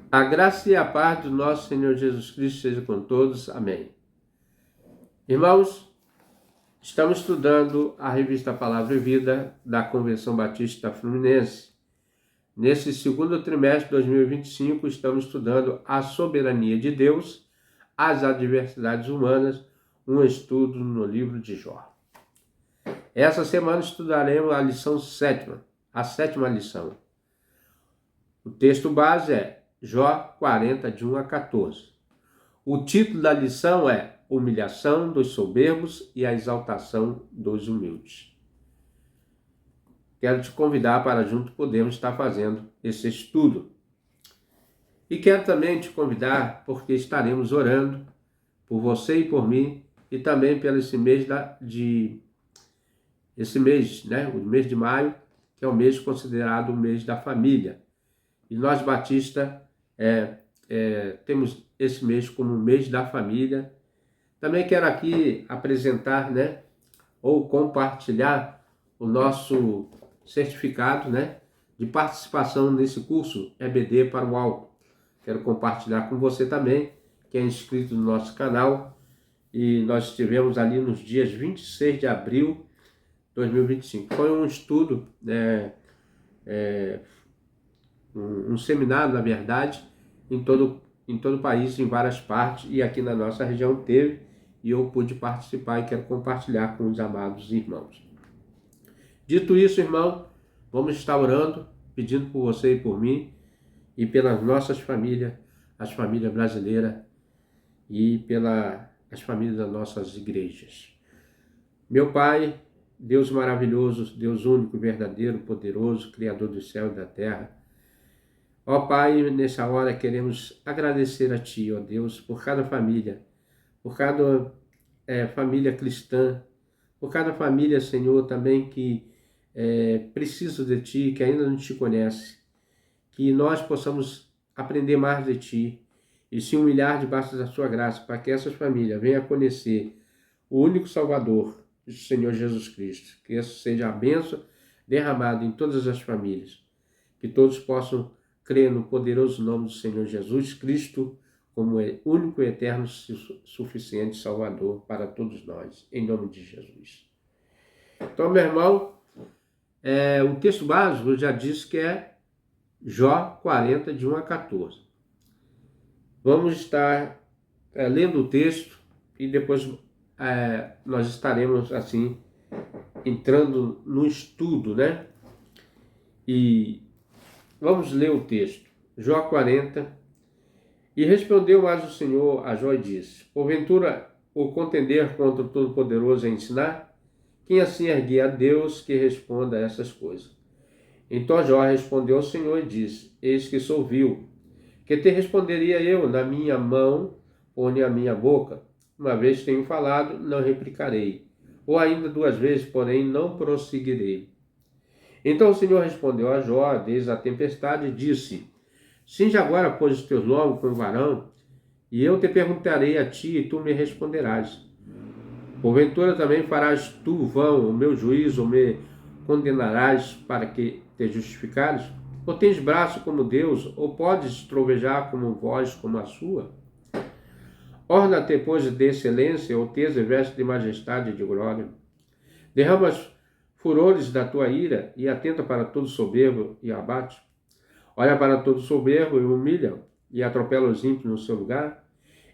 A graça e a paz do nosso Senhor Jesus Cristo seja com todos. Amém. Irmãos, estamos estudando a revista Palavra e Vida da Convenção Batista Fluminense. Nesse segundo trimestre de 2025, estamos estudando a soberania de Deus, as adversidades humanas, um estudo no livro de Jó. Essa semana estudaremos a lição sétima, a sétima lição. O texto base é Jó 40, de 1 a 14. O título da lição é Humilhação dos soberbos e a exaltação dos humildes. Quero te convidar para junto podermos estar fazendo esse estudo. E quero também te convidar porque estaremos orando por você e por mim e também pelo esse mês, o mês de maio, que é o mês considerado o mês da família. E nós, batistas, temos esse mês como o mês da família. Também quero aqui apresentar, ou compartilhar o nosso certificado, de participação nesse curso EBD para o Alto. Quero compartilhar com você também, que é inscrito no nosso canal. E nós estivemos ali nos dias 26 de abril de 2025. Foi um estudo, um seminário, na verdade, em todo o país, em várias partes, e aqui na nossa região teve, e eu pude participar e quero compartilhar com os amados irmãos. Dito isso, irmão, vamos estar orando, pedindo por você e por mim, e pelas nossas famílias, as famílias brasileiras, e pelas famílias das nossas igrejas. Meu Pai, Deus maravilhoso, Deus único, verdadeiro, poderoso, Criador do céu e da terra, ó Pai, nessa hora queremos agradecer a Ti, ó Deus, por cada família, por cada família cristã, por cada família, Senhor, também que precisa de Ti, que ainda não Te conhece, que nós possamos aprender mais de Ti e se humilhar debaixo da Sua graça, para que essas famílias venham a conhecer o único Salvador, o Senhor Jesus Cristo. Que essa seja a bênção derramada em todas as famílias, que todos possam crer no poderoso nome do Senhor Jesus Cristo como único e eterno suficiente Salvador para todos nós, em nome de Jesus. Então, meu irmão, o texto básico eu já disse que é Jó 40, de 1 a 14. Vamos estar lendo o texto e depois nós estaremos assim entrando no estudo, E vamos ler o texto. Jó 40. E respondeu mais o Senhor a Jó e disse: porventura o contender contra o Todo-Poderoso é ensinar? Quem assim erguer a Deus que responda a essas coisas? Então Jó respondeu ao Senhor e disse: eis que sou vil. Que te responderia eu? Na minha mão põe a minha boca. Uma vez tenho falado, não replicarei. Ou ainda 2 vezes, porém, não prosseguirei. Então o Senhor respondeu a Jó desde a tempestade e disse: cinge agora, pois, os teus lombos com o varão, e eu te perguntarei a ti, e tu me responderás. Porventura também farás tu vão o meu juízo, ou me condenarás para que te justificares? Ou tens braço como Deus, ou podes trovejar como voz como a sua? Orna-te, pois, de excelência, alteza e veste de majestade e de glória. Derrama os furores da tua ira e atenta para todo soberbo e abate. Olha para todo soberbo e humilha, e atropela os ímpios no seu lugar.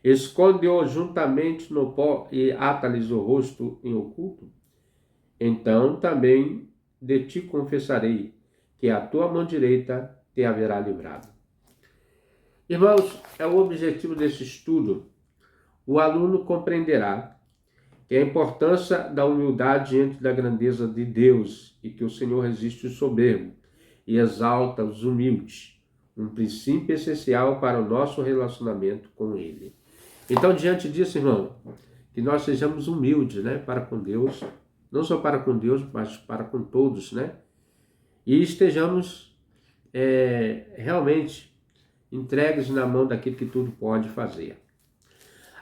Esconde-o juntamente no pó e ata-lhes o rosto em oculto. Então também de ti confessarei, que a tua mão direita te haverá livrado. Irmãos, é o objetivo desse estudo. O aluno compreenderá que a importância da humildade diante da grandeza de Deus e que o Senhor resiste o soberbo e exalta os humildes, um princípio essencial para o nosso relacionamento com Ele. Então, diante disso, irmão, que nós sejamos humildes, para com Deus, não só para com Deus, mas para com todos, e estejamos realmente entregues na mão daquele que tudo pode fazer.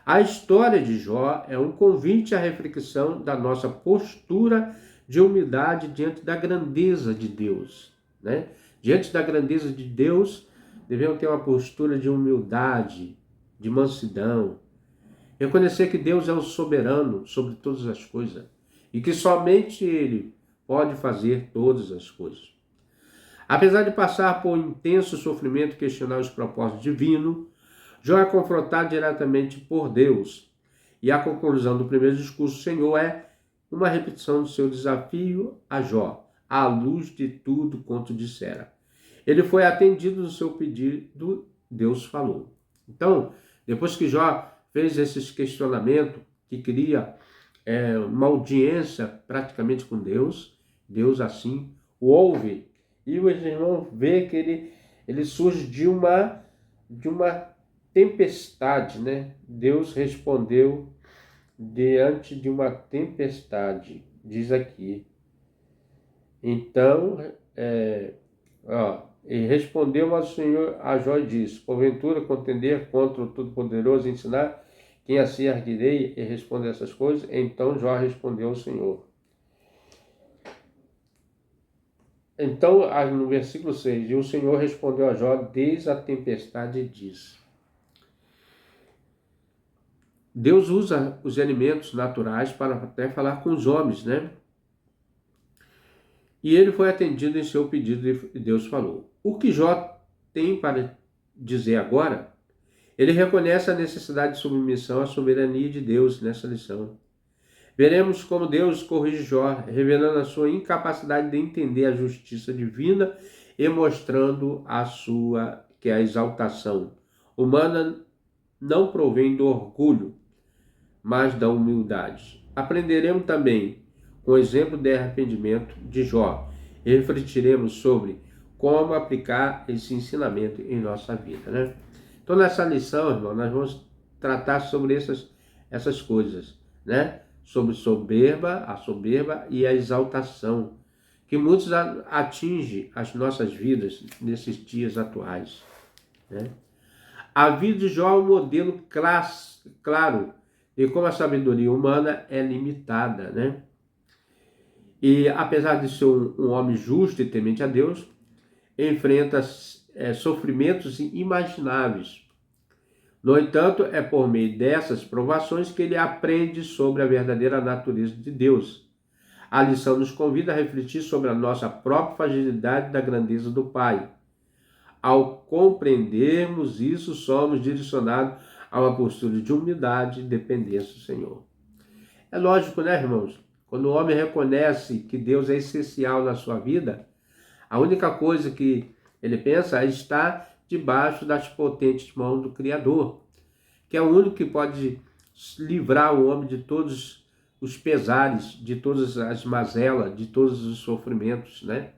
A história de Jó é um convite à reflexão da nossa postura de humildade diante da grandeza de Deus, né? Diante da grandeza de Deus, devemos ter uma postura de humildade, de mansidão, reconhecer que Deus é o soberano sobre todas as coisas e que somente Ele pode fazer todas as coisas. Apesar de passar por um intenso sofrimento e questionar os propósitos divinos, Jó é confrontado diretamente por Deus. E a conclusão do primeiro discurso do Senhor é uma repetição do seu desafio a Jó, à luz de tudo quanto dissera. Ele foi atendido no seu pedido, Deus falou. Então, depois que Jó fez esses questionamentos, que queria uma audiência praticamente com Deus, Deus assim o ouve. E os irmãos vê que ele surge de uma tempestade, né? Deus respondeu diante de uma tempestade, diz aqui. Então, e respondeu ao Senhor a Jó e disse: porventura contender contra o Todo-Poderoso e ensinar quem assim arguirei e responde essas coisas? Então Jó respondeu ao Senhor. Então, no versículo 6, e o Senhor respondeu a Jó desde a tempestade e disse. Deus usa os elementos naturais para até falar com os homens, né? E ele foi atendido em seu pedido e Deus falou. O que Jó tem para dizer agora, ele reconhece a necessidade de submissão à soberania de Deus nessa lição. Veremos como Deus corrige Jó, revelando a sua incapacidade de entender a justiça divina e mostrando que a exaltação humana não provém do orgulho, mas da humildade. Aprenderemos também com o exemplo de arrependimento de Jó e refletiremos sobre como aplicar esse ensinamento em nossa vida, né? Então, nessa lição, irmão, nós vamos tratar sobre essas coisas, né? Sobre a soberba e a exaltação, que muitos atingem as nossas vidas nesses dias atuais, né? A vida de Jó é um modelo claro de como a sabedoria humana é limitada, né? E apesar de ser um homem justo e temente a Deus, enfrenta sofrimentos inimagináveis. No entanto, é por meio dessas provações que ele aprende sobre a verdadeira natureza de Deus. A lição nos convida a refletir sobre a nossa própria fragilidade da grandeza do Pai. Ao compreendermos isso, somos direcionados a uma postura de humildade e dependência do Senhor. É lógico, né, irmãos? Quando o homem reconhece que Deus é essencial na sua vida, a única coisa que ele pensa é estar debaixo das potentes mãos do Criador, que é o único que pode livrar o homem de todos os pesares, de todas as mazelas, de todos os sofrimentos, né?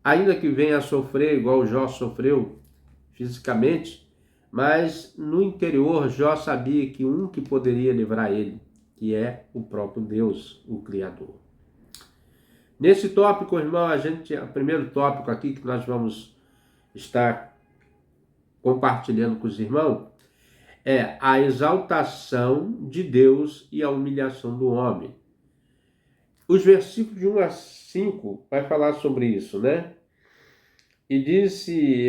Ainda que venha a sofrer igual Jó sofreu fisicamente, mas no interior Jó sabia que um que poderia livrar ele, que é o próprio Deus, o Criador. Nesse tópico, irmão, o primeiro tópico aqui que nós vamos estar compartilhando com os irmãos é a exaltação de Deus e a humilhação do homem. Os versículos de 1 a 5 vai falar sobre isso, né?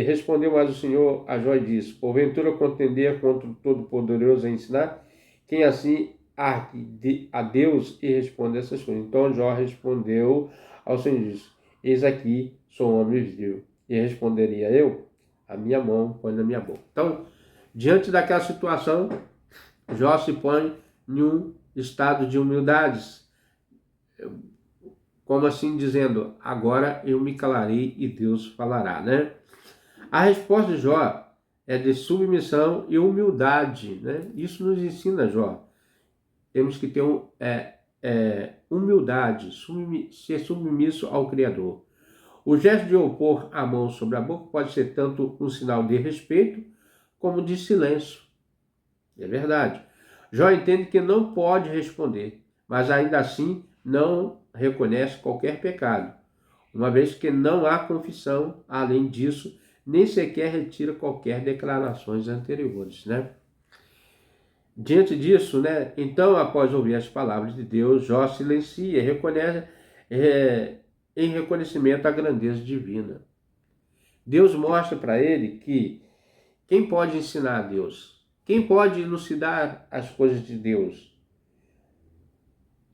Respondeu mais o Senhor a Jó e disse: porventura contender contra o Todo-Poderoso a ensinar quem assim a Deus e responde essas coisas. Então Jó respondeu ao Senhor e disse: eis aqui, sou um homem vil, e responderia eu, a minha mão põe na minha boca. Então, diante daquela situação, Jó se põe em um estado de humildade, como assim dizendo, agora eu me calarei e Deus falará, né? A resposta de Jó é de submissão e humildade, né? Isso nos ensina Jó. Temos que ter humildade, ser submisso ao Criador. O gesto de opor a mão sobre a boca pode ser tanto um sinal de respeito como de silêncio. É verdade. Jó entende que não pode responder, mas ainda assim não reconhece qualquer pecado. uma vez que não há confissão, além disso, nem sequer retira qualquer declarações anteriores, né? Diante disso, né, então, após ouvir as palavras de Deus, Jó silencia e reconhece, em reconhecimento à grandeza divina. Deus mostra para ele que quem pode ensinar a Deus? Quem pode elucidar as coisas de Deus?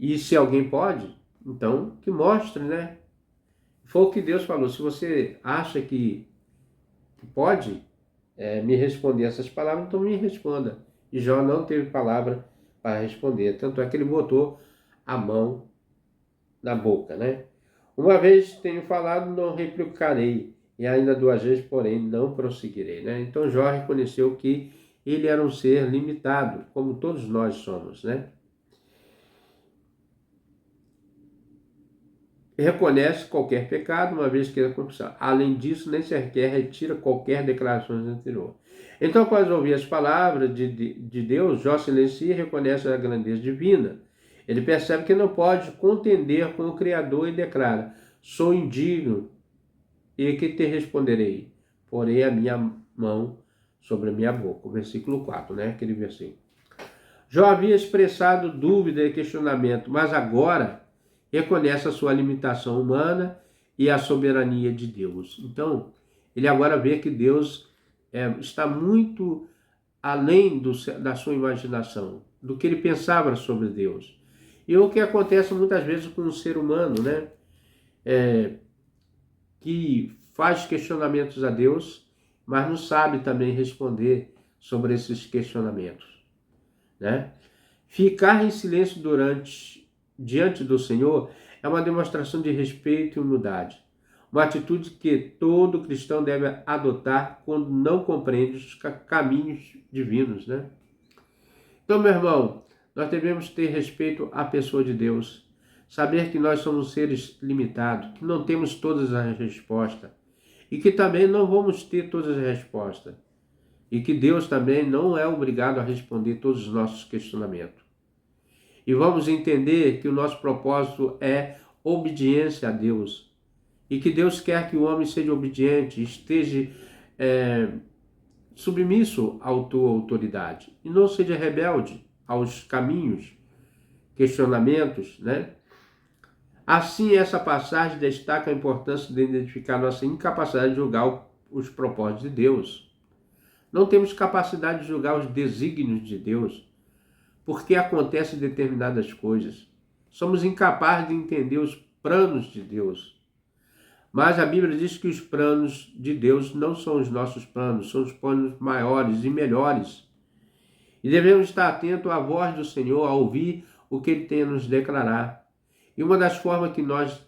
E se alguém pode, então que mostre, né? Foi o que Deus falou. Se você acha que pode me responder essas palavras, então me responda. E Jó não teve palavra para responder. Tanto é que ele botou a mão na boca, né? Uma vez tenho falado, não replicarei. E ainda 2 vezes, porém, não prosseguirei, né? Então Jó reconheceu que ele era um ser limitado, como todos nós somos, né? Reconhece qualquer pecado, uma vez que é confissão. Além disso, nem sequer retira qualquer declaração anterior. Então, após ouvir as palavras de Deus, Jó silencia e reconhece a grandeza divina. Ele percebe que não pode contender com o Criador e declara: sou indigno, e que te responderei? Porei a minha mão sobre a minha boca. O versículo 4, né? Aquele versículo. Jó havia expressado dúvida e questionamento, mas agora reconhece a sua limitação humana e a soberania de Deus. Então, ele agora vê que Deus está muito além da sua imaginação, do que ele pensava sobre Deus. E o que acontece muitas vezes com o ser humano, né? Que faz questionamentos a Deus, mas não sabe também responder sobre esses questionamentos, né? Ficar em silêncio diante do Senhor é uma demonstração de respeito e humildade. Uma atitude que todo cristão deve adotar quando não compreende os caminhos divinos, né? Então, meu irmão, nós devemos ter respeito à pessoa de Deus. Saber que nós somos seres limitados, que não temos todas as respostas. E que também não vamos ter todas as respostas. E que Deus também não é obrigado a responder todos os nossos questionamentos. E vamos entender que o nosso propósito é obediência a Deus. E que Deus quer que o homem seja obediente, esteja submisso à tua autoridade. E não seja rebelde aos caminhos, questionamentos, né? Assim, essa passagem destaca a importância de identificar nossa incapacidade de julgar os propósitos de Deus. Não temos capacidade de julgar os desígnios de Deus, porque acontecem determinadas coisas. Somos incapazes de entender os planos de Deus. Mas a Bíblia diz que os planos de Deus não são os nossos planos, são os planos maiores e melhores. E devemos estar atentos à voz do Senhor, a ouvir o que Ele tem a nos declarar. E uma das formas que nós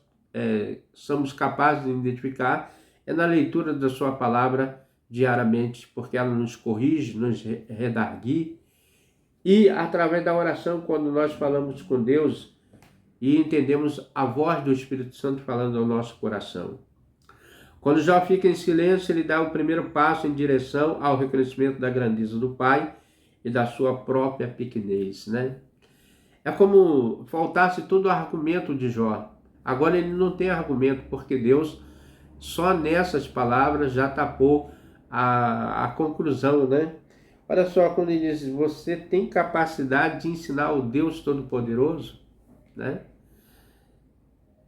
somos capazes de identificar é na leitura da sua palavra diariamente, porque ela nos corrige, nos redarguir. E através da oração, quando nós falamos com Deus e entendemos a voz do Espírito Santo falando ao nosso coração. Quando Jó fica em silêncio, ele dá o primeiro passo em direção ao reconhecimento da grandeza do Pai e da sua própria pequenez, né? É como faltasse todo o argumento de Jó. Agora ele não tem argumento, porque Deus, só nessas palavras, já tapou a conclusão, né? Olha só, quando ele diz, você tem capacidade de ensinar o Deus Todo-Poderoso, né?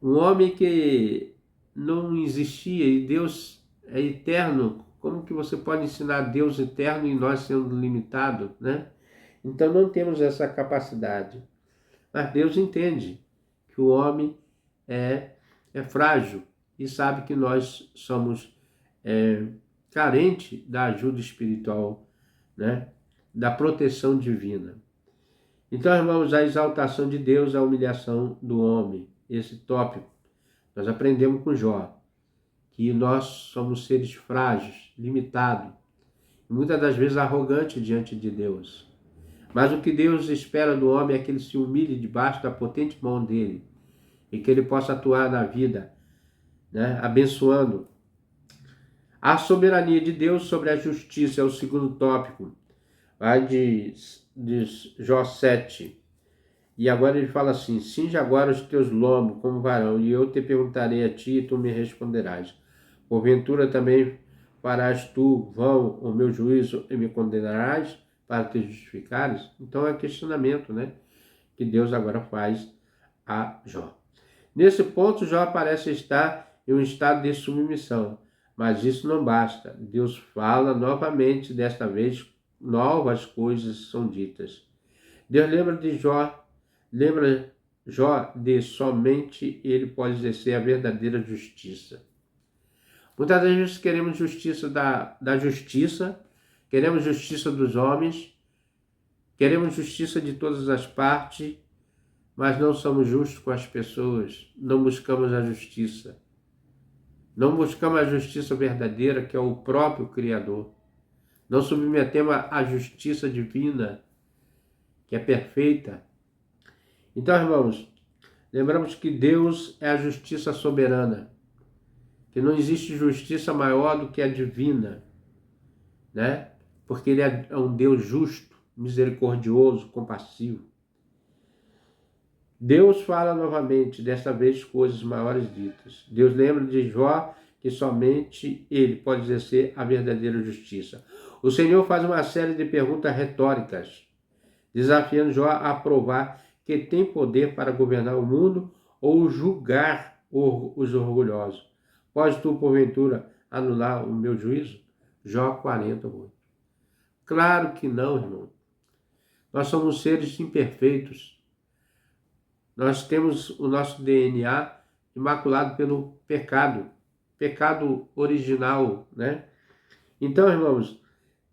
Um homem que não existia e Deus é eterno, como que você pode ensinar Deus eterno e nós sendo limitados, né? Então não temos essa capacidade. Mas Deus entende que o homem é frágil e sabe que nós somos carentes da ajuda espiritual, né? Da proteção divina. Então, irmãos, a exaltação de Deus, a humilhação do homem, esse tópico, nós aprendemos com Jó, que nós somos seres frágeis, limitados, muitas das vezes arrogantes diante de Deus. Mas o que Deus espera do homem é que ele se humilhe debaixo da potente mão dele e que ele possa atuar na vida, né, abençoando. A soberania de Deus sobre a justiça é o segundo tópico, vai de Jó 7. E agora ele fala assim: cinge agora os teus lombos como varão, e eu te perguntarei a ti, e tu me responderás. Porventura também farás tu vão o meu juízo e me condenarás para te justificares? Então é questionamento, né? Que Deus agora faz a Jó. Nesse ponto, Jó parece estar em um estado de submissão, mas isso não basta. Deus fala novamente, desta vez, novas coisas são ditas. Deus lembra Jó de somente ele pode exercer a verdadeira justiça. Muitas vezes queremos justiça da justiça, queremos justiça dos homens, queremos justiça de todas as partes, mas não somos justos com as pessoas, não buscamos a justiça. Não buscamos a justiça verdadeira, que é o próprio Criador. Não submetemos à justiça divina, que é perfeita. Então, irmãos, lembramos que Deus é a justiça soberana, que não existe justiça maior do que a divina, né? Porque Ele é um Deus justo, misericordioso, compassivo. Deus fala novamente, desta vez coisas maiores ditas. Deus lembra de Jó que somente ele pode exercer a verdadeira justiça. O Senhor faz uma série de perguntas retóricas, desafiando Jó a provar que tem poder para governar o mundo ou julgar os orgulhosos. Podes tu, porventura, anular o meu juízo? Jó 40:8. Claro que não, irmão. Nós somos seres imperfeitos. Nós temos o nosso DNA imaculado pelo pecado original, né? Então, irmãos,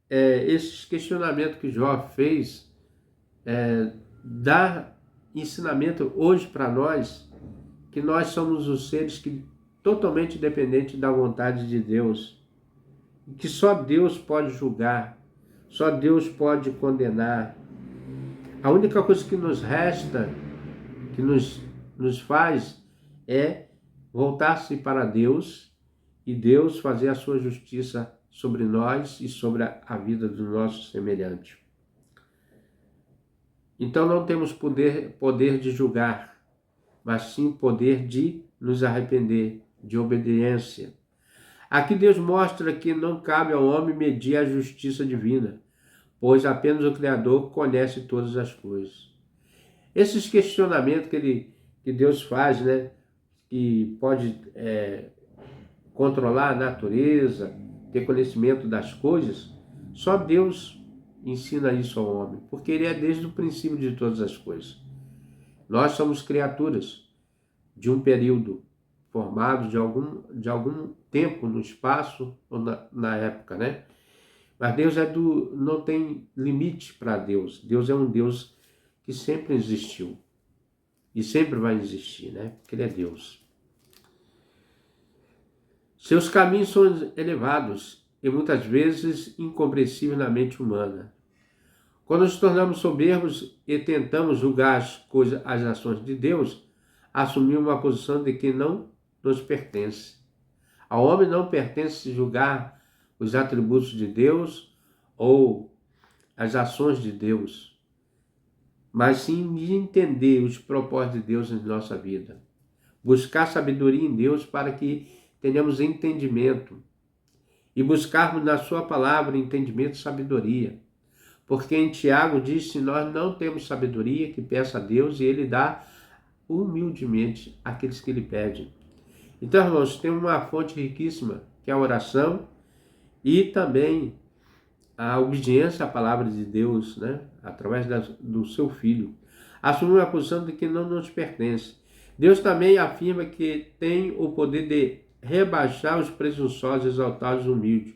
esses questionamentos que Jó fez dá ensinamento hoje para nós que nós somos os seres que totalmente dependentes da vontade de Deus, que só Deus pode julgar, só Deus pode condenar. A única coisa que nos resta, que nos faz, é voltar-se para Deus e Deus fazer a sua justiça sobre nós e sobre a vida do nosso semelhante. Então não temos poder de julgar, mas sim poder de nos arrepender, de obediência. Aqui Deus mostra que não cabe ao homem medir a justiça divina, pois apenas o Criador conhece todas as coisas. Esses questionamentos que Deus faz, né, que pode controlar a natureza, ter conhecimento das coisas, só Deus ensina isso ao homem, porque Ele é desde o princípio de todas as coisas. Nós somos criaturas de um período formado de algum tempo no espaço ou na época, né? Mas Deus não tem limite para Deus. Deus é um Deus que sempre existiu e sempre vai existir, né? Porque Ele é Deus. Seus caminhos são elevados e muitas vezes incompreensíveis na mente humana. Quando nos tornamos soberbos e tentamos julgar as ações de Deus, assumimos uma posição de que não nos pertence. Ao homem não pertence julgar os atributos de Deus ou as ações de Deus, mas sim de entender os propósitos de Deus em nossa vida. Buscar sabedoria em Deus para que tenhamos entendimento e buscarmos na sua palavra entendimento e sabedoria. Porque em Tiago diz, se nós não temos sabedoria, que peça a Deus e Ele dá humildemente àqueles que Ele pedem. Então, irmãos, tem uma fonte riquíssima, que é a oração e também a obediência à palavra de Deus, né? Através do seu Filho. Assumir uma posição de que não nos pertence. Deus também afirma que tem o poder de rebaixar os presunçosos, exaltar os humildes.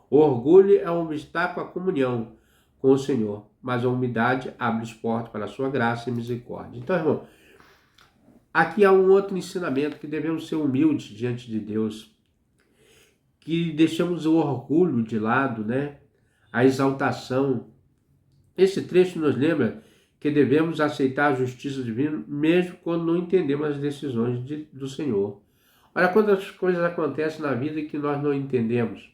O orgulho é um obstáculo à comunhão com o Senhor, mas a humildade abre as portas para a sua graça e misericórdia. Então, irmão, aqui há um outro ensinamento, que devemos ser humildes diante de Deus, que deixamos o orgulho de lado, né? A exaltação. Esse trecho nos lembra que devemos aceitar a justiça divina, mesmo quando não entendemos as decisões do Senhor. Olha quantas coisas acontecem na vida que nós não entendemos.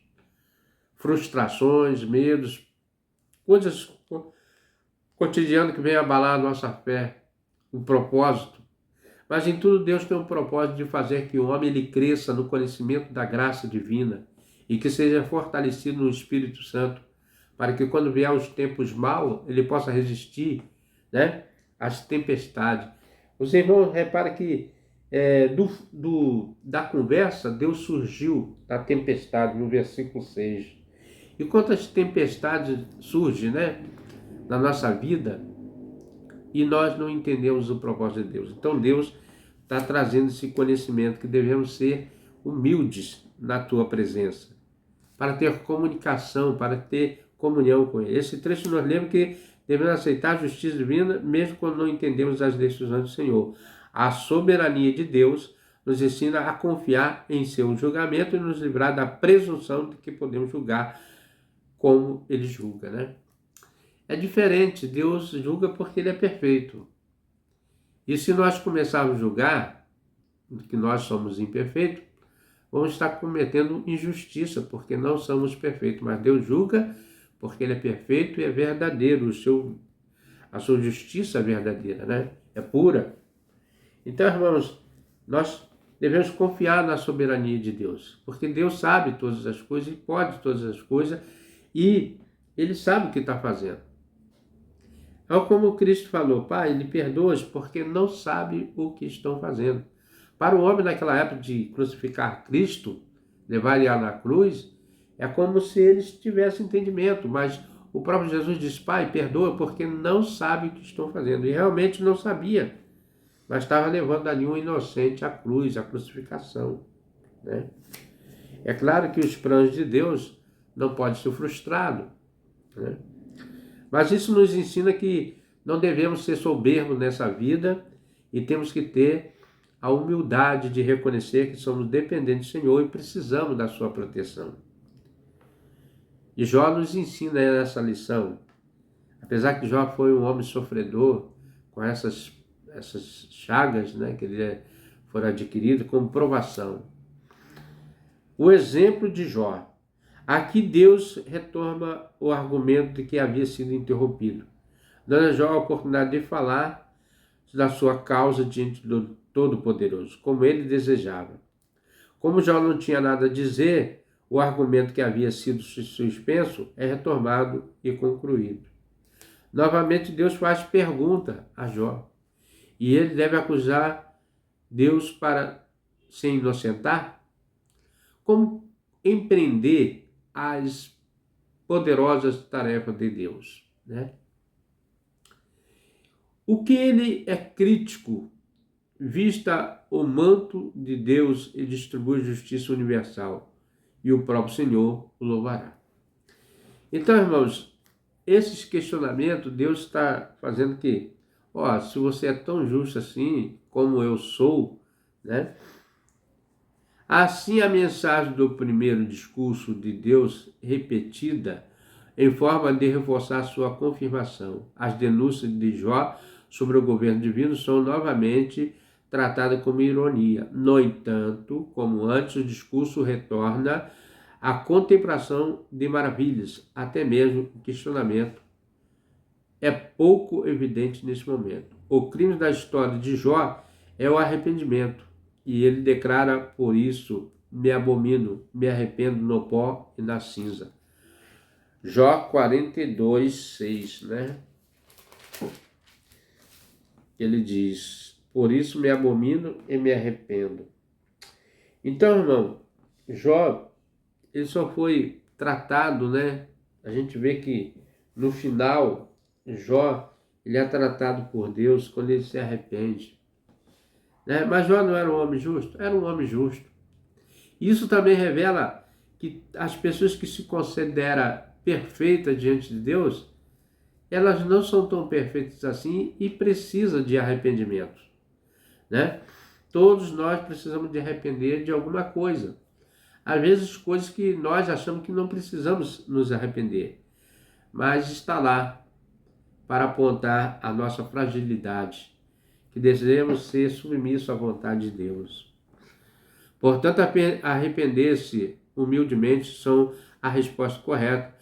Frustrações, medos, coisas cotidianas que vêm abalar a nossa fé. o propósito. Mas em tudo Deus tem um propósito de fazer que o homem ele cresça no conhecimento da graça divina e que seja fortalecido no Espírito Santo, para que quando vier os tempos maus, ele possa resistir, né, às tempestades. Os irmãos, repara que da conversa, Deus surgiu da tempestade, no versículo 6. E quantas tempestades surgem, né, na nossa vida, e nós não entendemos o propósito de Deus. Então Deus está trazendo esse conhecimento que devemos ser humildes na tua presença, para ter comunicação, para ter comunhão com Ele. Esse trecho nós lemos que devemos aceitar a justiça divina, mesmo quando não entendemos as decisões do Senhor. A soberania de Deus nos ensina a confiar em seu julgamento e nos livrar da presunção de que podemos julgar como Ele julga, né? É diferente, Deus julga porque Ele é perfeito. E se nós começarmos a julgar que nós somos imperfeitos, vamos estar cometendo injustiça, porque não somos perfeitos. Mas Deus julga porque Ele é perfeito e é verdadeiro. A sua justiça é verdadeira, né? É pura. Então, irmãos, nós devemos confiar na soberania de Deus, porque Deus sabe todas as coisas e pode todas as coisas, e Ele sabe o que está fazendo. É como Cristo falou: Pai, Ele perdoa-os porque não sabe o que estão fazendo. Para o homem naquela época de crucificar Cristo, levar ele na cruz, é como se eles tivessem entendimento, mas o próprio Jesus diz: Pai, perdoa porque não sabe o que estão fazendo. E realmente não sabia, mas estava levando ali um inocente à cruz, à crucificação, né? É claro que os planos de Deus não podem ser frustrados, né? Mas isso nos ensina que não devemos ser soberbos nessa vida e temos que ter a humildade de reconhecer que somos dependentes do Senhor e precisamos da sua proteção. E Jó nos ensina essa lição. Apesar que Jó foi um homem sofredor, com essas chagas, né, que ele foram adquiridas como provação. O exemplo de Jó. Aqui Deus retoma o argumento de que havia sido interrompido, dando a Jó a oportunidade de falar da sua causa diante do Todo-Poderoso, como ele desejava. Como Jó não tinha nada a dizer, o argumento que havia sido suspenso é retomado e concluído. Novamente Deus faz pergunta a Jó, e ele deve acusar Deus para se inocentar? Como empreender as poderosas tarefas de Deus, né? O que ele é crítico, vista o manto de Deus e distribui justiça universal, e o próprio Senhor o louvará. Então, irmãos, esses questionamentos, Deus está fazendo que, se você é tão justo assim, como eu sou, né? Assim, a mensagem do primeiro discurso de Deus, repetida, em forma de reforçar sua confirmação. As denúncias de Jó sobre o governo divino são novamente tratadas como ironia. No entanto, como antes, o discurso retorna à contemplação de maravilhas, até mesmo o questionamento é pouco evidente nesse momento. O crime da história de Jó é o arrependimento. E ele declara: por isso me abomino, me arrependo no pó e na cinza. Jó 42, 6, né? Ele diz: por isso me abomino e me arrependo. Então, irmão, Jó, ele só foi tratado, né? A gente vê que no final, Jó, ele é tratado por Deus quando ele se arrepende. Né? Mas Jó não era um homem justo? Era um homem justo. Isso também revela que as pessoas que se consideram perfeitas diante de Deus, elas não são tão perfeitas assim e precisam de arrependimento, né? Todos nós precisamos de arrepender de alguma coisa. Às vezes coisas que nós achamos que não precisamos nos arrepender, mas está lá para apontar a nossa fragilidade, que desejamos ser submissos à vontade de Deus. Portanto, arrepender-se humildemente são a resposta correta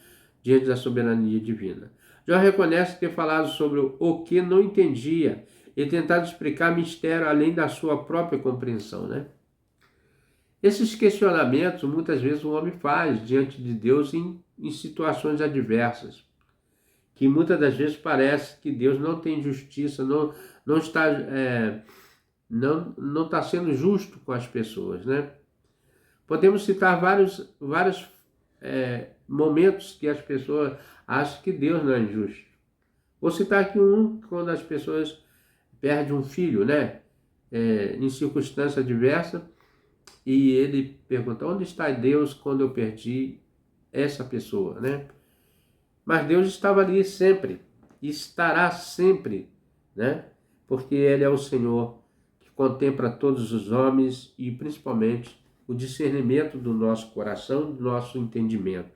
diante da soberania divina. Jó reconhece ter falado sobre o que não entendia e tentado explicar mistério além da sua própria compreensão, né? Esses questionamentos muitas vezes o homem faz diante de Deus em situações adversas, que muitas das vezes parece que Deus não tem justiça, não está, não está sendo justo com as pessoas, né? Podemos citar vários momentos que as pessoas acham que Deus não é injusto. Vou citar aqui quando as pessoas perdem um filho, né? Em circunstância adversa, e ele pergunta: onde está Deus quando eu perdi essa pessoa, né? Mas Deus estava ali sempre, e estará sempre, né? Porque Ele é o Senhor que contempla todos os homens e principalmente o discernimento do nosso coração, do nosso entendimento.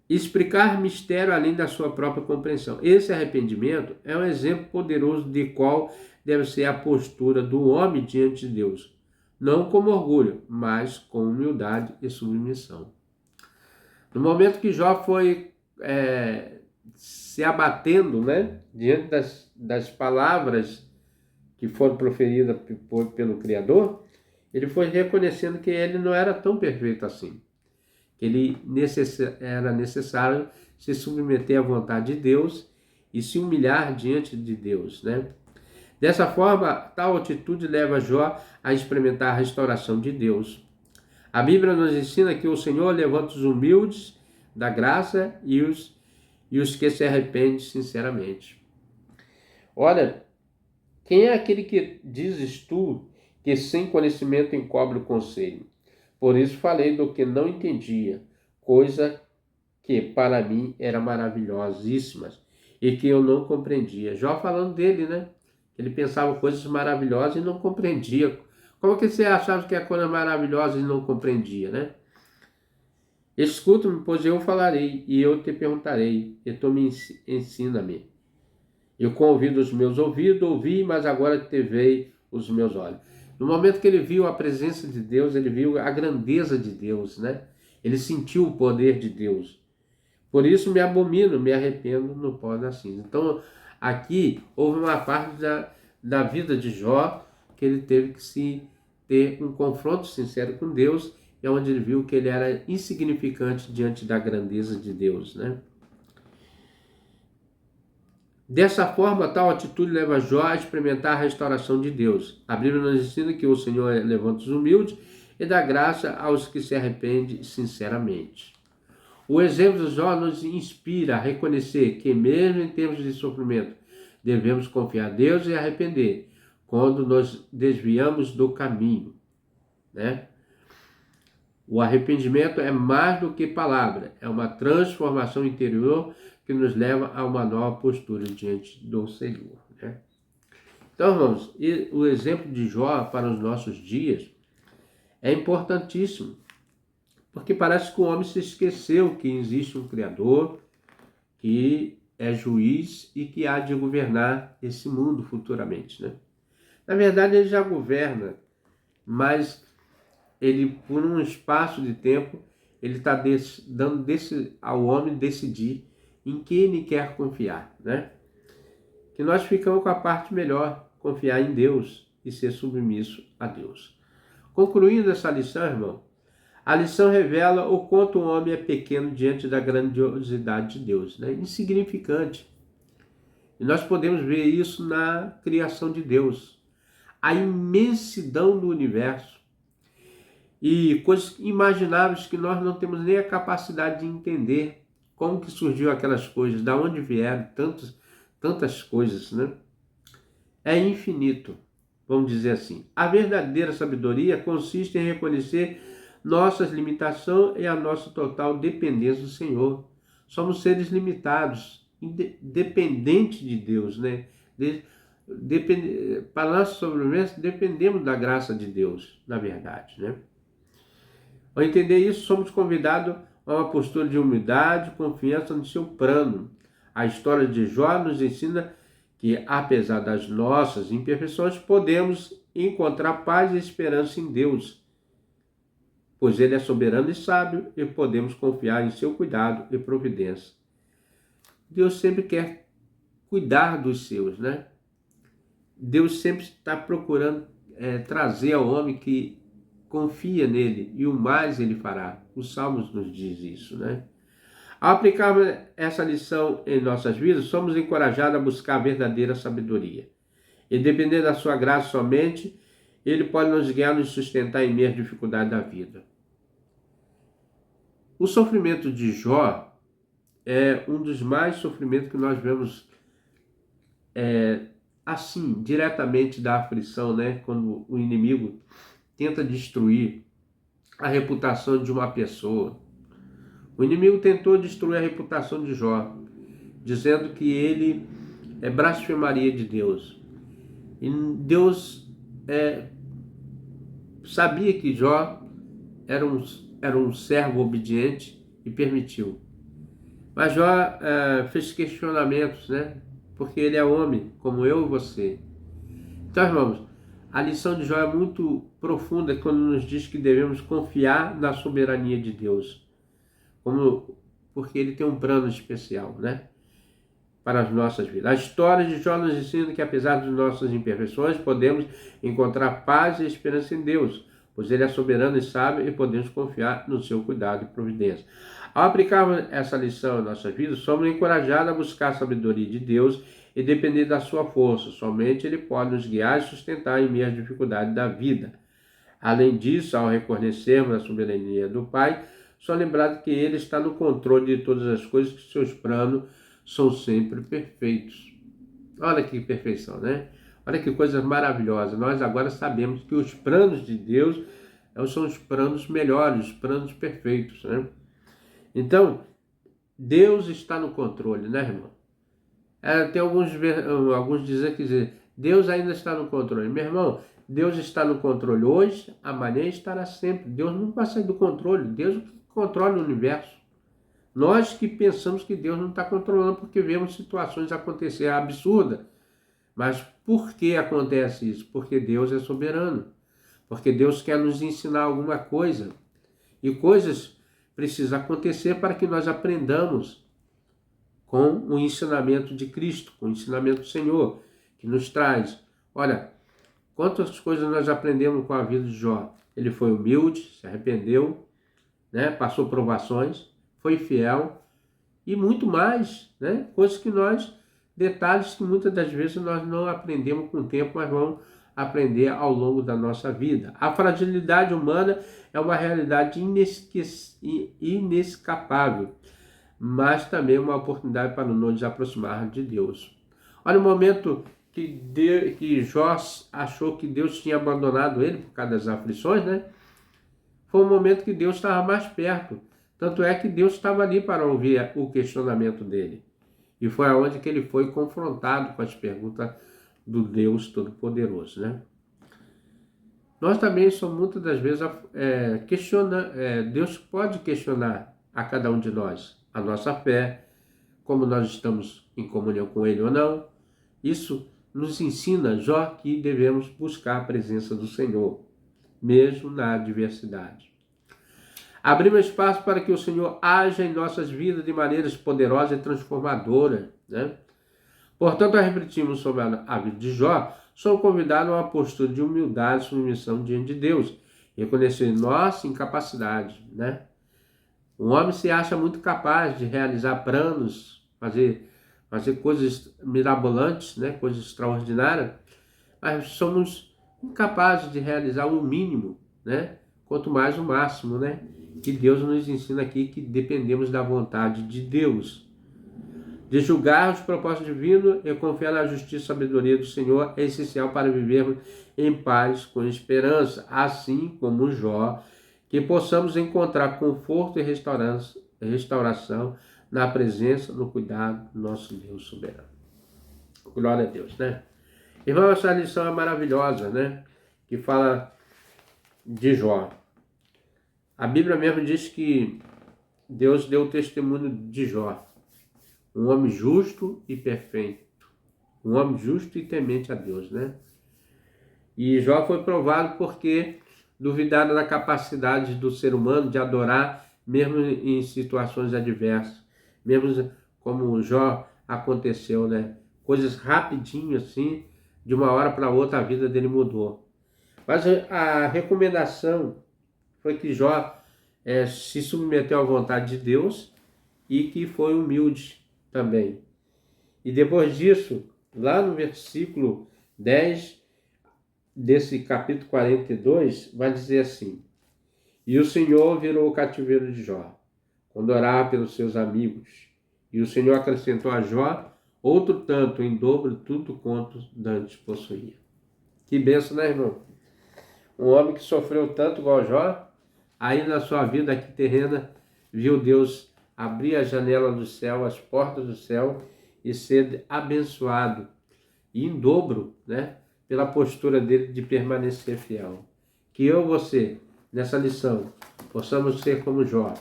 Explicar mistério além da sua própria compreensão. Esse arrependimento é um exemplo poderoso de qual deve ser a postura do homem diante de Deus. Não como orgulho, mas com humildade e submissão. No momento que Jó foi se abatendo, né, diante das palavras que foram proferidas pelo Criador, ele foi reconhecendo que ele não era tão perfeito assim. Que era necessário se submeter à vontade de Deus e se humilhar diante de Deus, né? Dessa forma, tal atitude leva Jó a experimentar a restauração de Deus. A Bíblia nos ensina que o Senhor levanta os humildes da graça e os que se arrependem sinceramente. Olha, quem é aquele que dizes tu que sem conhecimento encobre o conselho? Por isso falei do que não entendia, coisa que para mim era maravilhosíssimas e que eu não compreendia. Jó falando dele, né? Ele pensava coisas maravilhosas e não compreendia. Como que você achava que a coisa maravilhosa e não compreendia, né? Escuta-me, pois eu falarei, e eu te perguntarei, e tu me ensina-me. Eu convido os meus ouvidos, ouvi, mas agora te veio os meus olhos. No momento que ele viu a presença de Deus, ele viu a grandeza de Deus, né? Ele sentiu o poder de Deus. Por isso me abomino, me arrependo no pó da cinza. Então, aqui houve uma parte da vida de Jó que ele teve que ter um confronto sincero com Deus, e onde ele viu que ele era insignificante diante da grandeza de Deus, né? Dessa forma, tal atitude leva Jó a experimentar a restauração de Deus. A Bíblia nos ensina que o Senhor levanta os humildes e dá graça aos que se arrependem sinceramente. O exemplo de Jó nos inspira a reconhecer que, mesmo em tempos de sofrimento, devemos confiar a Deus e arrepender quando nos desviamos do caminho, né? O arrependimento é mais do que palavra, é uma transformação interior que nos leva a uma nova postura diante do Senhor, né? Então, irmãos, o exemplo de Jó para os nossos dias é importantíssimo, porque parece que o homem se esqueceu que existe um Criador, que é juiz e que há de governar esse mundo futuramente, né? Na verdade, ele já governa, mas ele, por um espaço de tempo, ele está dando ao homem decidir em quem ele quer confiar, né? Que nós ficamos com a parte melhor, confiar em Deus e ser submisso a Deus. Concluindo essa lição, irmão, a lição revela o quanto o homem é pequeno diante da grandiosidade de Deus, né? Insignificante. E nós podemos ver isso na criação de Deus. A imensidão do universo e coisas imagináveis que nós não temos nem a capacidade de entender como que surgiu aquelas coisas, da onde vieram tantas coisas, né? É infinito, vamos dizer assim. A verdadeira sabedoria consiste em reconhecer nossas limitações e a nossa total dependência do Senhor. Somos seres limitados, dependentes de Deus, né? Para nossa sobrevivência, dependemos da graça de Deus, na verdade, né? Ao entender isso, somos convidados a uma postura de humildade, confiança no seu plano. A história de Jó nos ensina que, apesar das nossas imperfeições, podemos encontrar paz e esperança em Deus, pois Ele é soberano e sábio e podemos confiar em seu cuidado e providência. Deus sempre quer cuidar dos seus, né? Deus sempre está procurando trazer ao homem que confia nele, e o mais ele fará. Os Salmos nos diz isso, né? Ao aplicarmos essa lição em nossas vidas, somos encorajados a buscar a verdadeira sabedoria. E dependendo da sua graça somente, ele pode nos guiar, nos sustentar em meio às dificuldades da vida. O sofrimento de Jó é um dos mais sofrimentos que nós vemos assim, diretamente da aflição, né? Quando o inimigo tenta destruir a reputação de uma pessoa. O inimigo tentou destruir a reputação de Jó, dizendo que ele blasfemaria de Deus. E Deus sabia que Jó era um servo obediente e permitiu. Mas Jó fez questionamentos, né? Porque ele é homem, como eu e você. Então, irmãos, a lição de Jó é muito profunda quando nos diz que devemos confiar na soberania de Deus. Porque ele tem um plano especial, né? Para as nossas vidas. A história de Jó nos ensina que, apesar de nossas imperfeições, podemos encontrar paz e esperança em Deus, pois ele é soberano e sábio e podemos confiar no seu cuidado e providência. Ao aplicarmos essa lição em nossas vidas, somos encorajados a buscar a sabedoria de Deus e depender da sua força. Somente ele pode nos guiar e sustentar em meio às dificuldades da vida. Além disso, ao reconhecermos a soberania do Pai, só lembrar que ele está no controle de todas as coisas, que seus planos são sempre perfeitos. Olha que perfeição, né? Olha que coisa maravilhosa. Nós agora sabemos que os planos de Deus são os planos melhores, os planos perfeitos, né? Então, Deus está no controle, né, irmão? Tem alguns dizem que Deus ainda está no controle. Meu irmão, Deus está no controle hoje, amanhã estará sempre. Deus não vai sair do controle. Deus controla o universo. Nós que pensamos que Deus não está controlando porque vemos situações acontecer absurdas. Mas por que acontece isso? Porque Deus é soberano. Porque Deus quer nos ensinar alguma coisa. E coisas precisam acontecer para que nós aprendamos com o ensinamento de Cristo, com o ensinamento do Senhor, que nos traz. Olha, quantas coisas nós aprendemos com a vida de Jó. Ele foi humilde, se arrependeu, né? Passou provações, foi fiel e muito mais, né? Detalhes que muitas das vezes nós não aprendemos com o tempo, mas vamos aprender ao longo da nossa vida. A fragilidade humana é uma realidade inescapável, mas também uma oportunidade para nos aproximar de Deus. Olha o momento que Jó achou que Deus tinha abandonado ele por causa das aflições, né? Foi um momento que Deus estava mais perto. Tanto é que Deus estava ali para ouvir o questionamento dele. E foi aonde que ele foi confrontado com as perguntas do Deus Todo-Poderoso, né? Nós também somos muitas das vezes Deus pode questionar a cada um de nós a nossa fé, como nós estamos em comunhão com Ele ou não. Isso nos ensina, Jó, que devemos buscar a presença do Senhor, mesmo na adversidade. Abrimos espaço para que o Senhor haja em nossas vidas de maneiras poderosas e transformadoras, né? Portanto, ao refletirmos sobre a vida de Jó, somos convidados a uma postura de humildade e submissão diante de Deus, reconhecer nossa incapacidade, né? O homem se acha muito capaz de realizar planos, fazer coisas mirabolantes, né? Coisas extraordinárias, mas somos incapazes de realizar o mínimo, né? Quanto mais o máximo, né? Que Deus nos ensina aqui que dependemos da vontade de Deus. De julgar os propósitos divinos e confiar na justiça e sabedoria do Senhor é essencial para vivermos em paz com esperança, assim como Jó, que possamos encontrar conforto e restauração na presença, no cuidado do nosso Deus soberano. Glória a Deus, né? Irmão, essa lição é maravilhosa, né? Que fala de Jó. A Bíblia mesmo diz que Deus deu o testemunho de Jó. Um homem justo e perfeito. Um homem justo e temente a Deus, né? E Jó foi provado porque duvidaram da capacidade do ser humano de adorar, mesmo em situações adversas. Mesmo como Jó aconteceu, né? coisas rapidinho assim, de uma hora para outra a vida dele mudou. Mas a recomendação foi que Jó se submeteu à vontade de Deus e que foi humilde também. E depois disso, lá no versículo 10 desse capítulo 42, vai dizer assim: E o Senhor virou o cativeiro de Jó, quando orava pelos seus amigos. E o Senhor acrescentou a Jó outro tanto, em dobro, tudo quanto dantes possuía. Que bênção, né, irmão? Um homem que sofreu tanto igual Jó, aí na sua vida aqui terrena, viu Deus abrir a janela do céu, as portas do céu, e ser abençoado, e em dobro, né, pela postura dele de permanecer fiel. Que eu e você, nessa lição, possamos ser como Jó,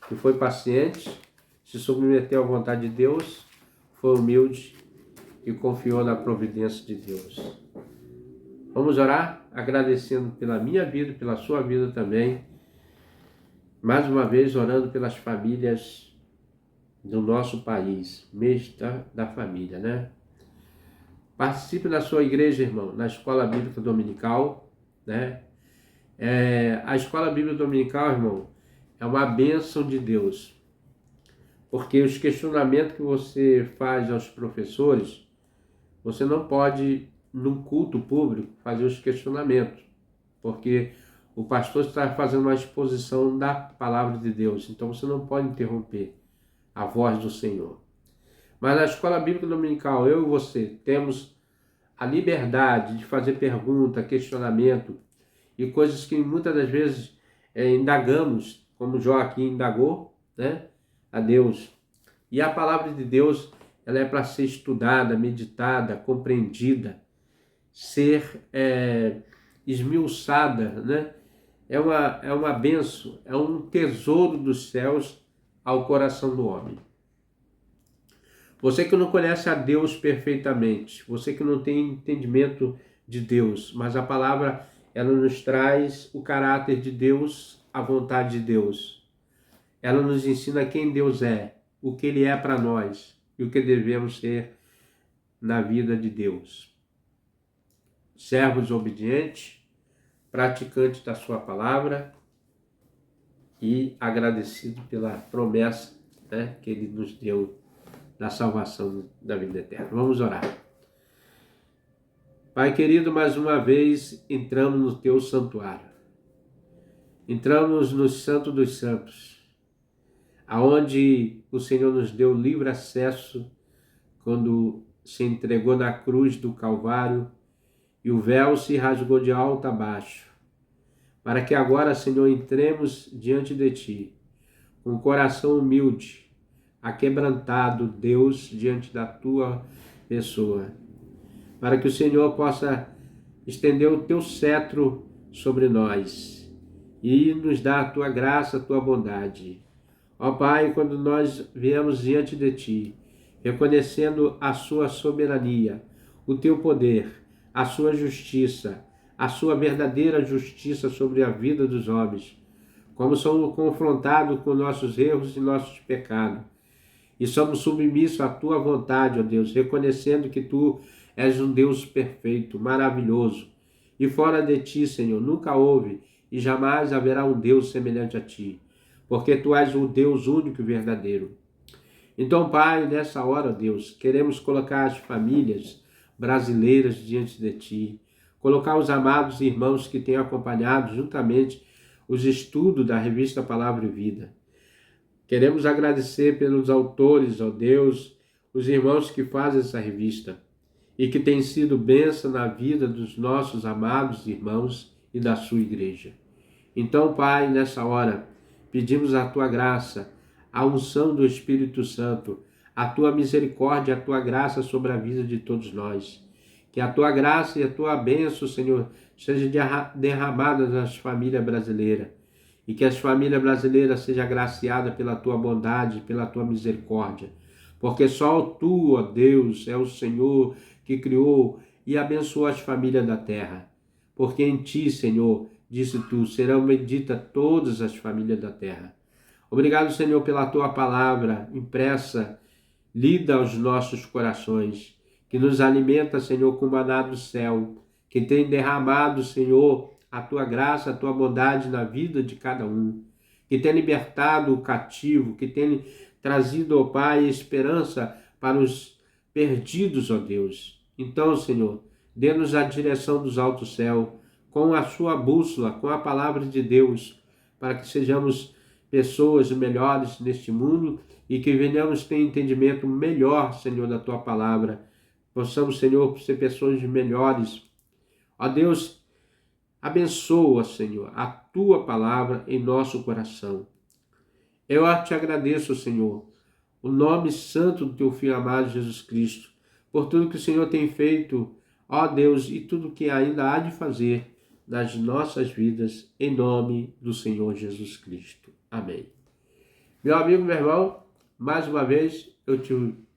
que foi paciente, se submeteu à vontade de Deus, foi humilde e confiou na providência de Deus. Vamos orar, agradecendo pela minha vida e pela sua vida também. Mais uma vez, orando pelas famílias do nosso país, mês da família, né? Participe na sua igreja, irmão, na Escola Bíblica Dominical, né? A Escola Bíblica Dominical, irmão, é uma bênção de Deus, porque os questionamentos que você faz aos professores, você não pode, num culto público, fazer os questionamentos, porque o pastor está fazendo uma exposição da palavra de Deus, então você não pode interromper a voz do Senhor. Mas na Escola Bíblica Dominical, eu e você temos a liberdade de fazer pergunta, questionamento e coisas que muitas das vezes indagamos, como Jó aqui indagou, né, a Deus. E a palavra de Deus, ela é para ser estudada, meditada, compreendida, ser esmiuçada, né? É uma bênção, é um tesouro dos céus ao coração do homem. Você que não conhece a Deus perfeitamente, você que não tem entendimento de Deus, mas a palavra, ela nos traz o caráter de Deus, a vontade de Deus. Ela nos ensina quem Deus é, o que Ele é para nós e o que devemos ser na vida de Deus. Servos obedientes, praticantes da sua palavra e agradecido pela promessa, né, que Ele nos deu da salvação da vida eterna. Vamos orar. Pai querido, mais uma vez entramos no Teu santuário. Entramos no Santo dos Santos, aonde o Senhor nos deu livre acesso quando se entregou na cruz do Calvário e o véu se rasgou de alto a baixo, para que agora, Senhor, entremos diante de Ti, com o coração humilde, aquebrantado, Deus, diante da Tua pessoa, para que o Senhor possa estender o Teu cetro sobre nós e nos dar a Tua graça, a Tua bondade. Ó Pai, quando nós viemos diante de Ti, reconhecendo a Sua soberania, o Teu poder, a Sua justiça, a Sua verdadeira justiça sobre a vida dos homens, como somos confrontados com nossos erros e nossos pecados, e somos submissos à Tua vontade, ó Deus, reconhecendo que Tu és um Deus perfeito, maravilhoso, e fora de Ti, Senhor, nunca houve e jamais haverá um Deus semelhante a Ti, porque Tu és o Deus único e verdadeiro. Então, Pai, nessa hora, ó Deus, queremos colocar as famílias brasileiras diante de Ti, colocar os amados irmãos que têm acompanhado juntamente os estudos da revista Palavra e Vida. Queremos agradecer pelos autores, ó Deus, os irmãos que fazem essa revista e que tem sido bênção na vida dos nossos amados irmãos e da sua igreja. Então, Pai, nessa hora, pedimos a Tua graça, a unção do Espírito Santo, a Tua misericórdia, a Tua graça sobre a vida de todos nós. Que a Tua graça e a Tua bênção, Senhor, seja derramada nas famílias brasileiras. E que as famílias brasileiras sejam agraciadas pela Tua bondade, pela Tua misericórdia. Porque só Tu, ó Deus, é o Senhor que criou e abençoou as famílias da terra. Porque em Ti, Senhor, disse Tu, serão benditas todas as famílias da terra. Obrigado, Senhor, pela Tua palavra impressa, lida aos nossos corações. que nos alimenta, Senhor, com o maná do céu, que tem derramado, Senhor, a tua graça, a tua bondade na vida de cada um, que tem libertado o cativo, que tem trazido, ó Pai, esperança para os perdidos, ó Deus. Então, Senhor, dê-nos a direção dos altos céus, com a sua bússola, com a palavra de Deus, para que sejamos pessoas melhores neste mundo e que venhamos ter entendimento melhor, Senhor, da tua palavra. Possamos, Senhor, ser pessoas melhores. Ó Deus, abençoa, Senhor, a tua palavra em nosso coração. Eu te agradeço, Senhor, o nome santo do teu Filho amado Jesus Cristo, por tudo que o Senhor tem feito, ó Deus, e tudo que ainda há de fazer nas nossas vidas, em nome do Senhor Jesus Cristo. Amém. Meu amigo, meu irmão, mais uma vez eu te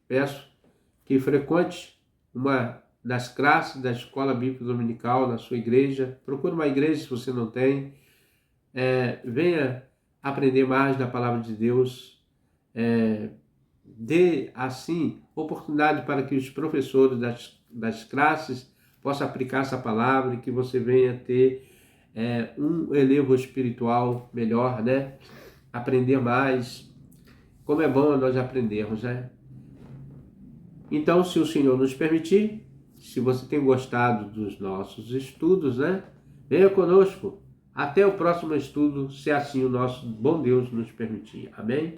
peço que frequente uma das classes da Escola Bíblica Dominical na sua igreja. Procure uma igreja se você não tem. Venha aprender mais da Palavra de Deus. Dê, assim, oportunidade para que os professores das classes possam aplicar essa palavra e que você venha ter um elevo espiritual melhor, né? Aprender mais. Como é bom nós aprendermos, né? Então, se o Senhor nos permitir, se você tem gostado dos nossos estudos, né? Venha conosco. Até o próximo estudo, se assim o nosso bom Deus nos permitir. Amém?